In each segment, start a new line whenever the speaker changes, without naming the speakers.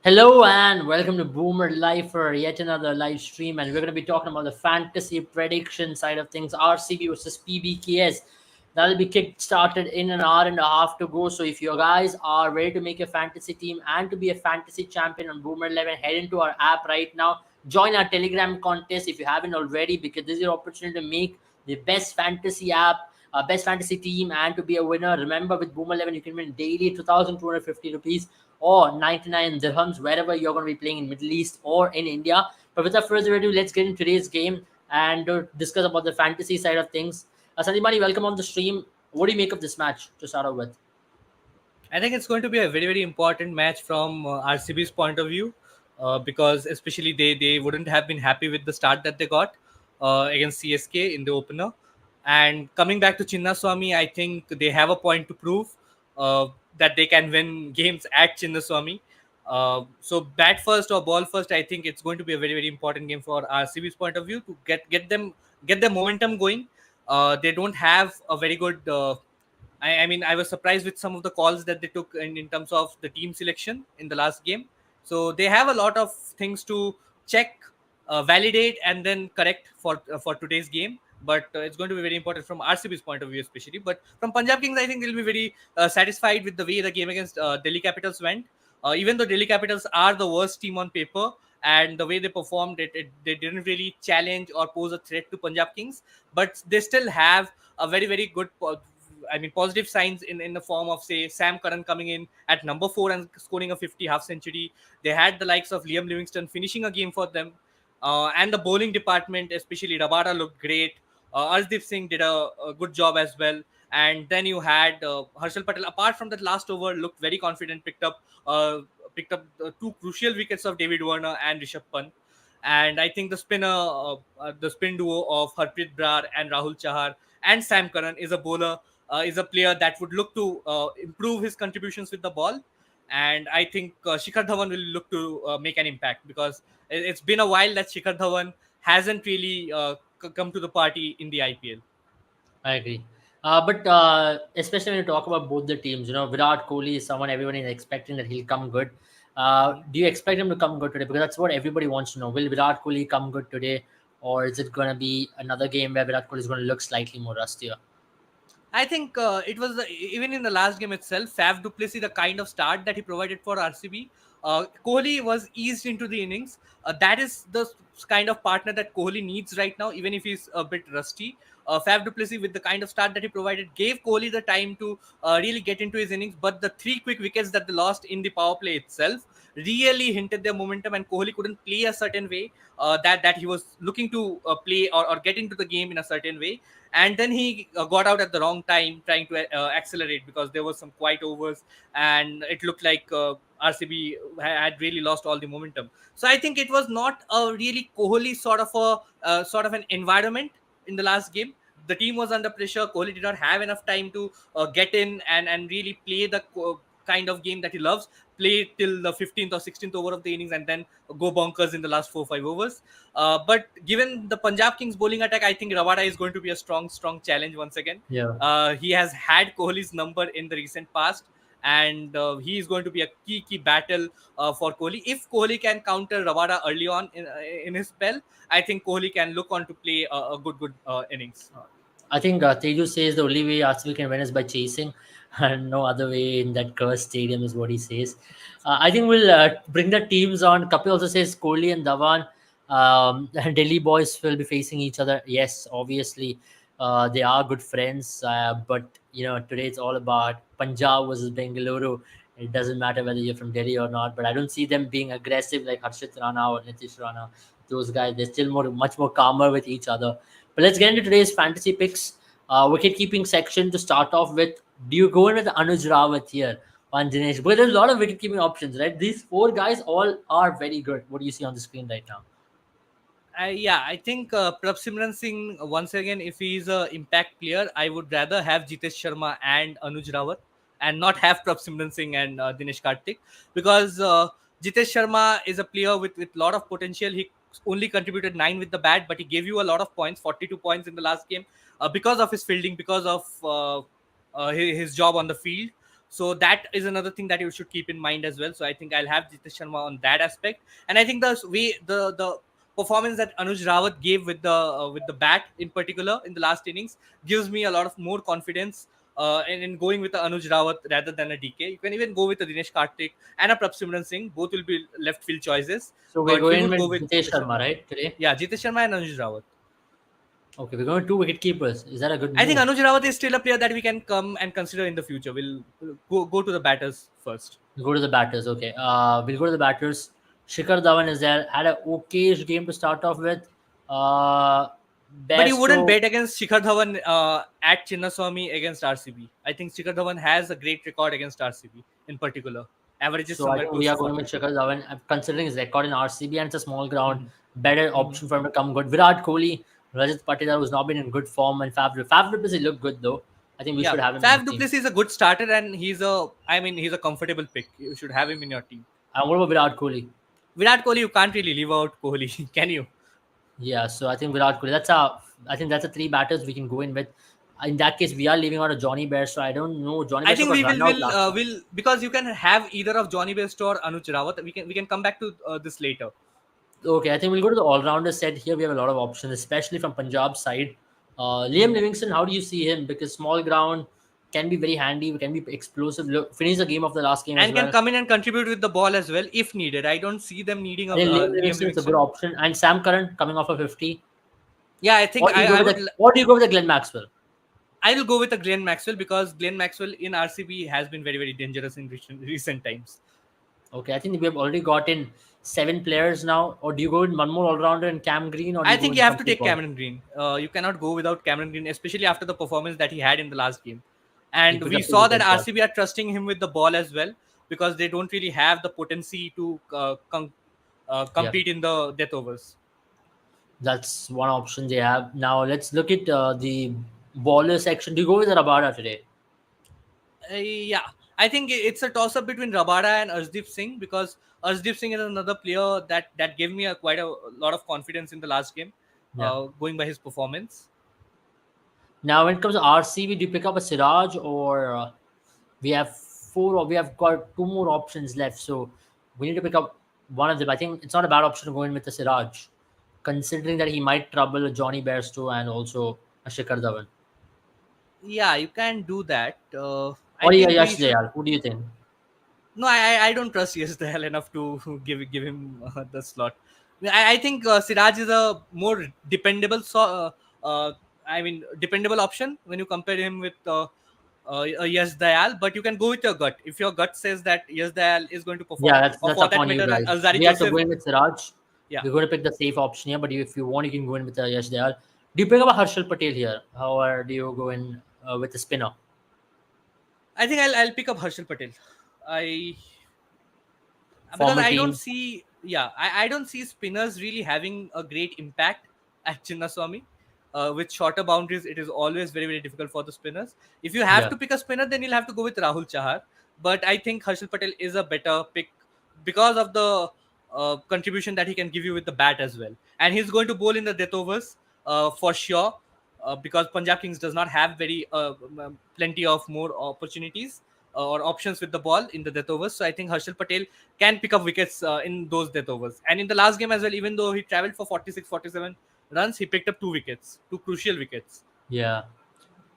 Hello and welcome to Boomer Live for yet another live stream, and we're going to be talking about the fantasy prediction side of things. RCB versus PBKS. That'll be kick started in an hour and a half to go. So if you guys are ready to make a fantasy team and to be a fantasy champion on Boomer 11, head into our app right now. Join our Telegram contest if you haven't already, because this is your opportunity to make the best fantasy app, best fantasy team, and to be a winner. Remember, with Boomer 11, you can win daily 2,250 rupees or 99 dirhams wherever you're going to be playing in Middle East or in India. But without further ado, let's get into today's game and discuss about the fantasy side of things. Sandipani, welcome on the stream. What do you make of this match to start off with?
I think it's going to be a very, very important match from RCB's point of view because especially they wouldn't have been happy with the start that they got against CSK in the opener. And coming back to Chinnaswamy, I think they have a point to prove that they can win games at Chinnaswamy. So bat first or ball first, I think it's going to be a very, very important game for RCB's point of view to get their momentum going. They don't have a very good I mean, I was surprised with some of the calls that they took in terms of the team selection in the last game. So they have a lot of things to check, validate, and then correct for today's game. But it's going to be very important from RCB's point of view, especially. But from Punjab Kings, I think they'll be very satisfied with the way the game against Delhi Capitals went. Even though Delhi Capitals are the worst team on paper, and the way they performed, they didn't really challenge or pose a threat to Punjab Kings, but they still have a very, very good positive signs in the form of, say, Sam Curran coming in at number 4 and scoring a 50 half century. They had the likes of Liam Livingston finishing a game for them. And the bowling department, especially Rabada, looked great. Arshdeep Singh did a good job as well. And then you had Harshal Patel, apart from that last over, looked very confident, picked up the two crucial wickets of David Warner and Rishabh Pant. And I think the spin duo of Harpreet Brar and Rahul Chahar and Sam Curran is a player that would look to improve his contributions with the ball. And I think Shikhar Dhawan will look to make an impact because it's been a while that Shikhar Dhawan hasn't really come to the party in the IPL.
I agree. But especially when you talk about both the teams, Virat Kohli is someone everyone is expecting that he'll come good. Do you expect him to come good today? Because that's what everybody wants to know. Will Virat Kohli come good today? Or is it going to be another game where Virat Kohli is going to look slightly more rustier?
I think it was even in the last game itself, Faf du Plessis, the kind of start that he provided for RCB. Kohli was eased into the innings. That is the kind of partner that Kohli needs right now, even if he's a bit rusty. Faf du Plessis, with the kind of start that he provided, gave Kohli the time to really get into his innings. But the 3 quick wickets that they lost in the power play itself really hinted their momentum, and Kohli couldn't play a certain way that he was looking to play or get into the game in a certain way. And then he got out at the wrong time trying to accelerate because there was some quiet overs and it looked like RCB had really lost all the momentum. So I think it was not a really Kohli sort of an environment in the last game. The team was under pressure. Kohli did not have enough time to get in and really play the kind of game that he loves, play till the 15th or 16th over of the innings and then go bonkers in the last 4 or 5 overs. But given the Punjab Kings bowling attack, I think Rawada is going to be a strong challenge once again.
Yeah.
He has had Kohli's number in the recent past, and he is going to be a key battle for Kohli. If Kohli can counter Rawada early on in his spell, I think Kohli can look on to play a good innings.
I think Teju says the only way RCB can win is by chasing, and no other way in that cursed stadium is what he says. I think we'll bring the teams on. Kapil also says Kohli and Dhawan, Delhi boys will be facing each other. Yes, obviously, they are good friends. But today it's all about Punjab versus Bengaluru. It doesn't matter whether you're from Delhi or not. But I don't see them being aggressive like Harshit Rana or Nitish Rana. Those guys, they're still much more calmer with each other. But let's get into today's fantasy picks. Wicket keeping section to start off with. Do you go in with Anuj Rawat here on Dinesh? But there's a lot of wicket keeping options, right? These 4 guys all are very good. What do you see on the screen right now?
I think Prabh Singh, once again, if he's an impact player, I would rather have Jitesh Sharma and Anuj Rawat and not have Prabh Singh and Dinesh Karthik, because Jitesh Sharma is a player with lot of potential. He only contributed 9 with the bat, but he gave you a lot of points, 42 points in the last game, because of his fielding, because of his job on the field. So that is another thing that you should keep in mind as well. So I think I'll have Jitesh Sharma on that aspect. And I think the performance that Anuj Rawat gave with the bat in particular in the last innings gives me a lot of more confidence in going with the Anuj Rawat rather than a DK. You can even go with the Dinesh Karthik and a Prabsimran Singh. Both will be left field choices,
So we're
but we
going
would go
with
with
Jitesh
Jitesh
Sharma,
Sharma.
right, today?
Yeah, Jitesh Sharma and Anuj Rawat.
Okay, we're going with two wicket keepers. Is that a good
I think
move?
Anuj Rawat is still a player that we can come and consider in the future. We'll go to the batters first.
We'll go to the batters. Okay. We'll go to the batters. Shikhar Dhawan is there. Had a okay game to start off with.
But you wouldn't
Bairstow.
bet against Shikhar Dhawan at Chinnaswamy against RCB. I think Shikhar Dhawan has a great record against RCB in particular. Averages
So I
somewhere
think we
close to
are going with
40.
Shikhar Dhawan. Considering his record in RCB and it's a small ground,
Mhm.
better
Mhm.
option for him to come good. Virat Kohli, Rajat Patidar, who's not been in good form, and Faf du Plessis look good though. I think we
Yeah,
should have him in the
Faf
team.
Duplessis is a good starter, and he's a comfortable pick. You should have him in your team.
And what about Virat Kohli?
Virat Kohli, you can't really leave out Kohli, can you?
Yeah, so I think Virat Kohli. I think that's a three batters we can go in with. In that case, we are leaving out a Johnny Bear. So I don't know. Johnny
I
Bear
think
got
we
run out last time.
will because you can have either of Johnny Best or Anuj Rawat. We can come back to this later.
Okay, I think we'll go to the all-rounder set. Here we have a lot of options, especially from Punjab side. Liam
Mhm.
Livingston, how do you see him? Because small ground can be very handy, can be explosive. Look, finish the game of the last game as
And can
well.
come in and contribute with the ball as well if needed. I don't see them needing a
I think Liam
Liam
Livingston is a good
Livingston.
option, and Sam Curran coming off a 50.
Yeah, I think
Or do you go
I
with
would.
or do you go with the Glenn Maxwell?
I will go with a Glenn Maxwell because Glenn Maxwell in RCB has been very dangerous in recent times.
Okay, I think we have already got in 7 players now. Or do you go in one more all-rounder in Cam Green, or do
I
you go
think
in
you have to
complete
take
ball?
Cameron Green. You cannot go without Cameron Green, especially after the performance that he had in the last game.
He
And
picked
we
up two
saw that
wickets. Yeah.
RCB are trusting him with the ball as well because they don't really have the potency to
Yeah.
compete in the death overs.
That's one option they have. Now let's look at the baller section. Do you go with the Rabada today?
Yeah, I think it's a toss up between Rabada and Arshdeep Singh because Arshdeep Singh is another player that gave me quite a lot of confidence in the last game,
Yeah.
going by his performance.
Now when it comes to RCB, do you pick up a Siraj or we have four or we have got two more options left. So we need to pick up one of them. I think it's not a bad option to go in with the Siraj, considering that he might trouble a Johnny Bairstow and also a Shikhar Dhawan.
Yeah, you can do that. I
Or yeah,
think we
Yash
should.
Dayal. Who do you think?
No, I don't trust Yes the hell enough to give him the slot. I think Siraj is a more dependable dependable option when you compare him with Yes Dayal. But you can go with your gut. If your gut says that Yes Dayal is going to perform,
Yeah, that's
or
that's
for that
upon you
matter,
guys.
Alzari
We have to go
Joseph,
in with Siraj.
yeah,
We're going to pick the safe option here, but if you want, you can go in with Yash Dayal. Do you pick up a Harshal Patel here, or do you go in with the spinner?
I think I'll pick up Harshal Patel. I because
Former
I don't
team.
see I don't see spinners really having a great impact at Chinnaswamy. With shorter boundaries, it is always very difficult for the spinners. If you have
Yeah,
to pick a spinner, then you'll have to go with Rahul Chahar. But I think Harshal Patel is a better pick because of the contribution that he can give you with the bat as well. And he's going to bowl in the death overs for sure because Punjab Kings does not have very plenty of more opportunities or options with the ball in the death overs. So I think Harshal Patel can pick up wickets in those death overs. And in the last game as well, even though he traveled for 46, 47 runs, he picked up two wickets, two crucial wickets.
yeah,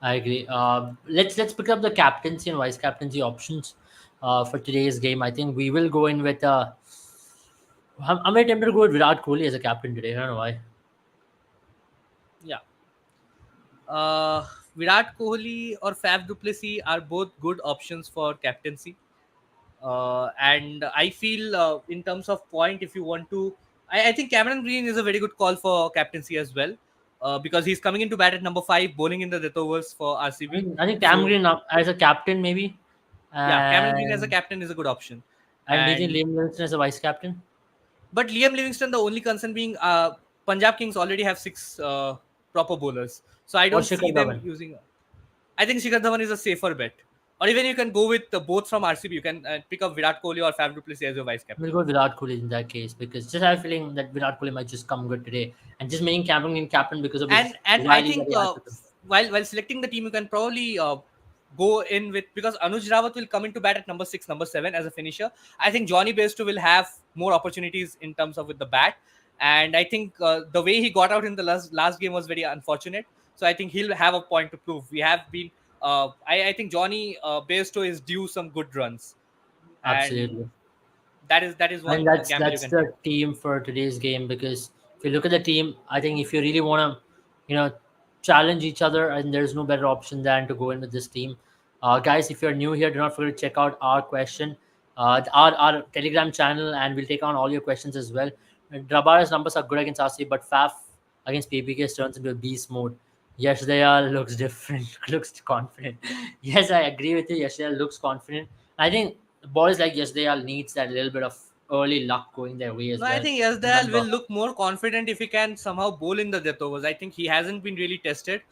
I agree. Let's pick up the captaincy and vice captaincy options for today's game. I think we will go in with. I'm very tempted to go with Virat Kohli as a captain today. I don't know why.
Yeah. Uh, Virat Kohli or Faf du Plessis are both good options for captaincy. And I feel in terms of point, if you want to, I think Cameron Green is a very good call for captaincy as well. Because he's coming into bat at number 5, bowling in the death overs for RCB.
I think Cam
So
Green as a captain maybe,
yeah, Cameron Green as a
and
captain is a good option.
do you think
And
Liam Livingston as a vice captain
but Liam Livingston, the only concern being Punjab Kings already have 6 proper bowlers, so I
or
don't see
Shikhar
them
Dhawan?
using. I think Shikhar Dhawan is a safer bet. Or even you can go with both from RCB. You can pick up Virat Kohli or Faf du Plessis as your vice
We'll
captain.
go with Virat Kohli in that case because just have a feeling that Virat Kohli might just come good today and just making Cameron Green captain because of his
And I
rally that
think
he had with him.
while selecting the team, you can probably go in with, because Anuj Rawat will come into bat at number 6, number 7 as a finisher. I think Johnny Bairstow will have more opportunities in terms of with the bat, and I think the way he got out in the last game was very unfortunate. So I think he'll have a point to prove. We have been, I think Johnny Bairstow is due some good runs, and
Absolutely.
that is
And
one gamble you
that's
can take.
the team for today's game, because if you look at the team, I think if you really want to, you know, challenge each other, and there's no better option than to go in with this team. Guys, if you're new here, do not forget to check out our question, our Telegram channel, and we'll take on all your questions as well. Drabara's numbers are good against RC, but Faf against PBKS turns into a beast mode. Yes, they are looks different, looks confident. Yes, I agree with you. Yes, they are looks confident. I think boys like Yasdayal needs that little bit of early luck going their way as
No, I
well.
think Yasdal
Remember,
will look more confident if he can somehow bowl in the death overs. I think he hasn't been really tested.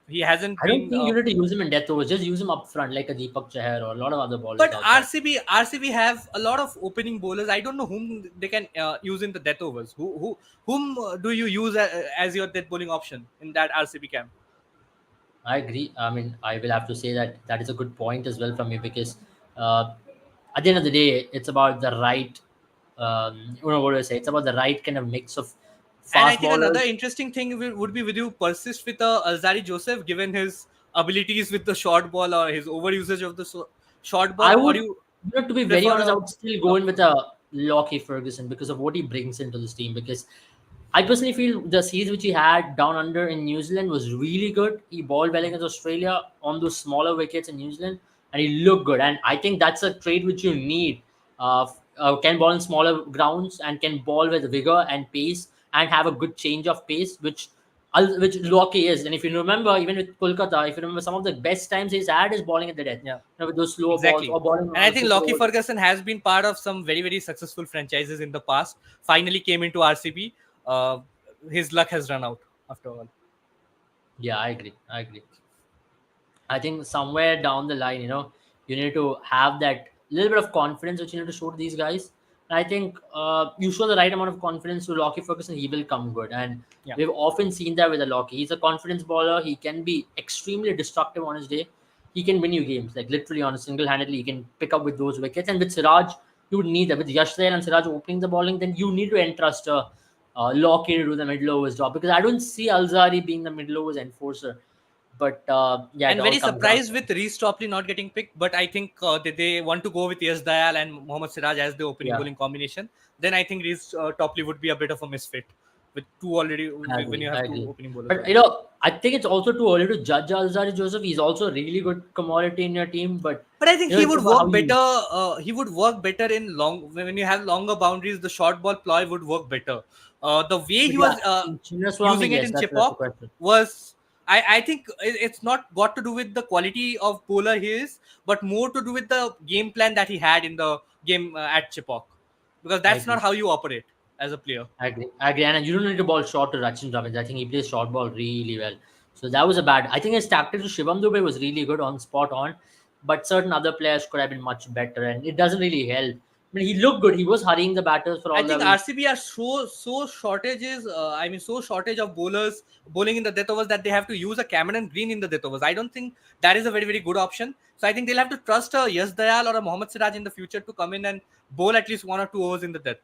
He hasn't
I don't
been.
think you need to use him in death overs. Just use him up front like a Deepak Chahar or a lot of other bowlers
But
out there.
RCB have a lot of opening bowlers. I don't know whom they can use in the death overs. Whom do you use as your death bowling option in that RCB camp?
I agree. I mean, I will have to say that that is a good point as well from you, because uh, at the end of the day, it's about the right, what do I say? It's about the right kind of mix of
And I
fast
think another
bowlers.
interesting thing would be, will you persist with Alzari Joseph given his abilities with the short ball or his over usage of the short ball,
I
or
would,
you
to be very
prefer
honest, I
a
would still go in with
Lockie?
a Lockie Ferguson because of what he brings into this team. Because I personally feel the series which he had down under in New Zealand was really good. He bowled well against Australia on those smaller wickets in New Zealand, and he looked good. And I think that's a trait which you need. Can bowl in smaller grounds and can bowl with vigor and pace and have a good change of pace, which Lockie is. And if you remember, even with Kolkata, if you remember, some of the best times he's had is bowling at the death,
Yeah.
with those slower balls
Exactly.
or bowling
And I
on
think
super
Lockie
overs.
Ferguson has been part of some very, very successful franchises in the past. Finally came into RCB. Uh, his luck has run out after all.
Yeah, I agree. I agree. I think somewhere down the line, you need to have that little bit of confidence which you need to show to these guys. And I think you show the right amount of confidence to Lockie Ferguson, he will come good. And
Yeah.
we've often seen that with a Lockie. He's a confidence bowler. He can be extremely destructive on his day. He can win you games, like literally on a single handedly. He can pick up with those wickets. And with Siraj, you would need that. With Yash there and Siraj opening the bowling, then you need to entrust Lockie to do the middle overs job, because I don't see Alzari being the middle overs enforcer. But yeah, it
And
all
very
comes down
surprised
to
with Reece Topley not getting picked, but I think they want to go with Yes Dayal and Mohammad Siraj as the opening
yeah,
bowling combination. Then I think Reece Topley would be a bit of a misfit with two already,
I
when
agree.
you
I
have two
agree.
opening bowlers
But
already.
I think it's also too early to judge Alzari Joseph. He's also a really good commodity in your team, but
But I think he
it's
would
about how
work
you
better.
use.
He would work better in long, when you have longer boundaries. The short ball ploy would work better. The way
But
he
yeah,
was
in Chinnaswamy,
using it
yes,
in
that's the
Chipok
question.
was, I think it's not got to do with the quality of bowler he is, but more to do with the game plan that he had in the game at Chipok, because
I
that's not
agree.
how you operate as a player.
I agree. I agree. And you don't need to ball short to Rachin Ravindra. I think he plays short ball really well. So that was a bad. I think his tactics to Shivam Dubey was really good on spot on, but certain other players could have been much better, and it doesn't really help. I mean, he looked good. He was hurrying the batters for
I
all
think
levels.
RCB are so shortages. I mean, so shortage of bowlers bowling in the death overs that they have to use a Cameron Green in the death overs. I don't think that is a very, very good option. So I think they'll have to trust a Yes Dayal or a Mohammad Siraj in the future to come in and bowl at least 1 or 2 overs in the death.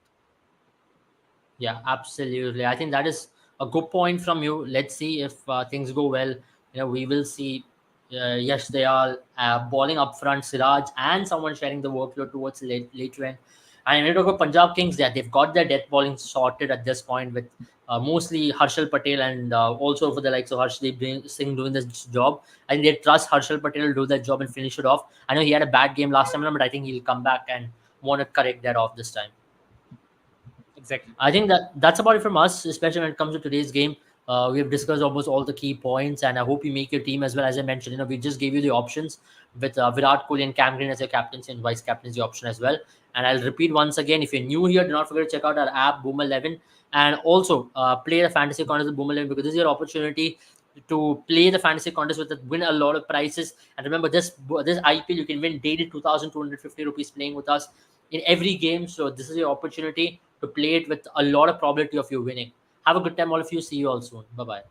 Yeah, absolutely. I think that is a good point from you. Let's see if things go well. We will see. Yes, they are balling up front, Siraj, and someone sharing the workload towards later end. And when you talk about Punjab Kings, they've got their death bowling sorted at this point with mostly Harshal Patel and also for the likes of Harshdeep Singh doing this job. I think they trust Harshal Patel to do that job and finish it off. I know he had a bad game last time, but I think he'll come back and want to correct that off this time.
Exactly.
I think that's about it from us, especially when it comes to today's game. We have discussed almost all the key points, and I hope you make your team as well. As I mentioned, we just gave you the options with Virat Kohli and Cam Green as your captaincy and vice captaincy option as well. And I'll repeat once again: if you're new here, do not forget to check out our app Boom 11, and also play the fantasy contest with Boom 11, because this is your opportunity to play the fantasy contest with it, win a lot of prizes. And remember, this IPL you can win daily 2,250 rupees playing with us in every game. So this is your opportunity to play it with a lot of probability of you winning. Have a good time, all of you. See you all soon. Bye bye.